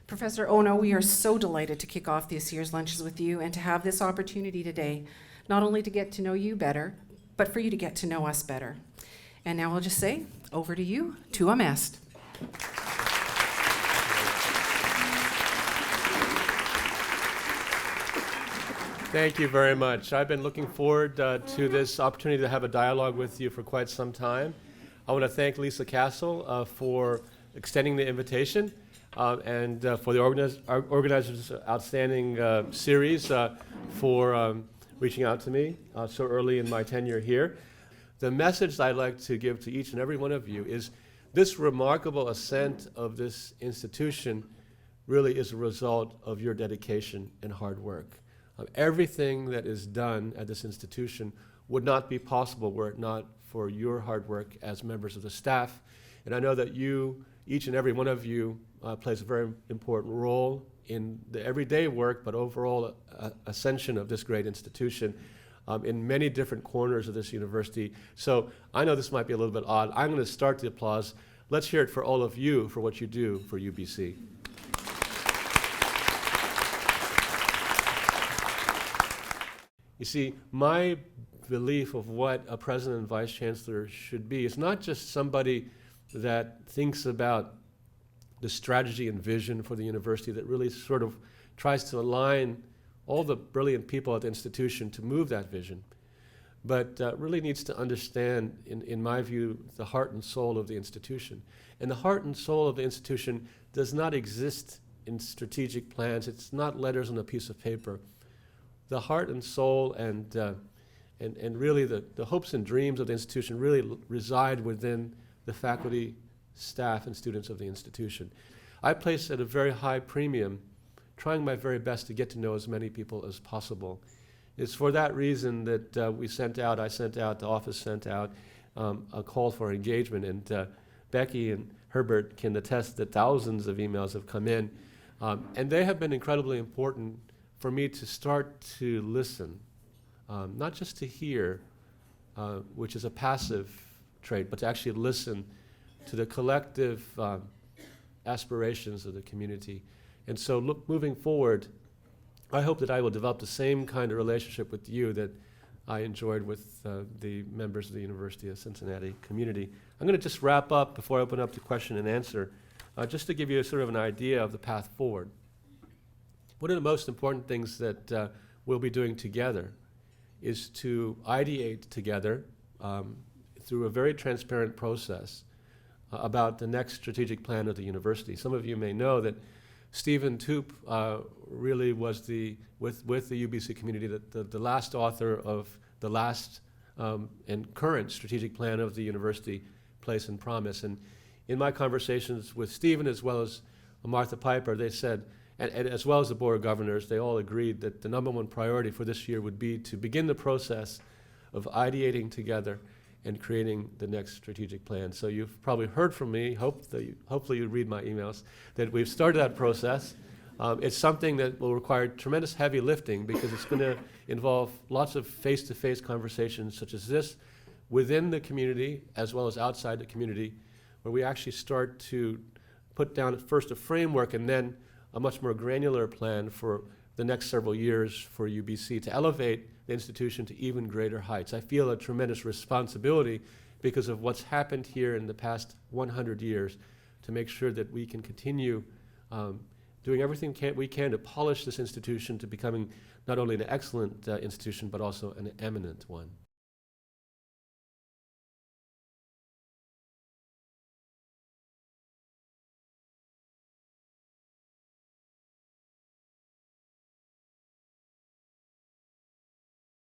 Professor Ono, we are so delighted to kick off this year's lunches with you and to have this opportunity today, not only to get to know you better, but for you to get to know us better. And now I'll just say, over to you, to a mest. Thank you very much. I've been looking forward to this opportunity to have a dialogue with you for quite some time. I want to thank Lisa Castle for extending the invitation and for the organizers' outstanding series for reaching out to me so early in my tenure here. The message I'd like to give to each and every one of you is this remarkable ascent of this institution really is a result of your dedication and hard work. Everything that is done at this institution would not be possible were it not for your hard work as members of the staff. And I know that you, each and every one of you, plays a very important role in the everyday work, but overall ascension of this great institution in many different corners of this university. So I know this might be a little bit odd. I'm going to start the applause. Let's hear it for all of you for what you do for UBC. You see, my belief of what a president and vice chancellor should be is not just somebody that thinks about the strategy and vision for the university, that really sort of tries to align all the brilliant people at the institution to move that vision, but really needs to understand, in my view, the heart and soul of the institution. And the heart and soul of the institution does not exist in strategic plans. It's not letters on a piece of paper. The heart and soul and really the hopes and dreams of the institution really reside within the faculty, staff, and students of the institution. I place at a very high premium trying my very best to get to know as many people as possible. It's for that reason that the office sent out a call for engagement, and Becky and Herbert can attest that thousands of emails have come in, and they have been incredibly important for me to start to listen, not just to hear, which is a passive trait, but to actually listen to the collective aspirations of the community. And so moving forward, I hope that I will develop the same kind of relationship with you that I enjoyed with the members of the University of Cincinnati community. I'm going to just wrap up before I open up to question and answer, just to give you a sort of an idea of the path forward. One of the most important things that we'll be doing together is to ideate together through a very transparent process about the next strategic plan of the university. Some of you may know that Stephen Toop really was with the UBC community the last author of the last and current strategic plan of the university, Place and Promise. And in my conversations with Stephen as well as Martha Piper, they said, and as well as the Board of Governors, they all agreed that the number one priority for this year would be to begin the process of ideating together and creating the next strategic plan. So you've probably heard from me, hopefully you read my emails, that we've started that process. It's something that will require tremendous heavy lifting because it's going to involve lots of face-to-face conversations such as this within the community as well as outside the community, where we actually start to put down first a framework and then a much more granular plan for the next several years for UBC to elevate the institution to even greater heights. I feel a tremendous responsibility because of what's happened here in the past 100 years to make sure that we can continue doing everything we can to polish this institution to becoming not only an excellent institution but also an eminent one.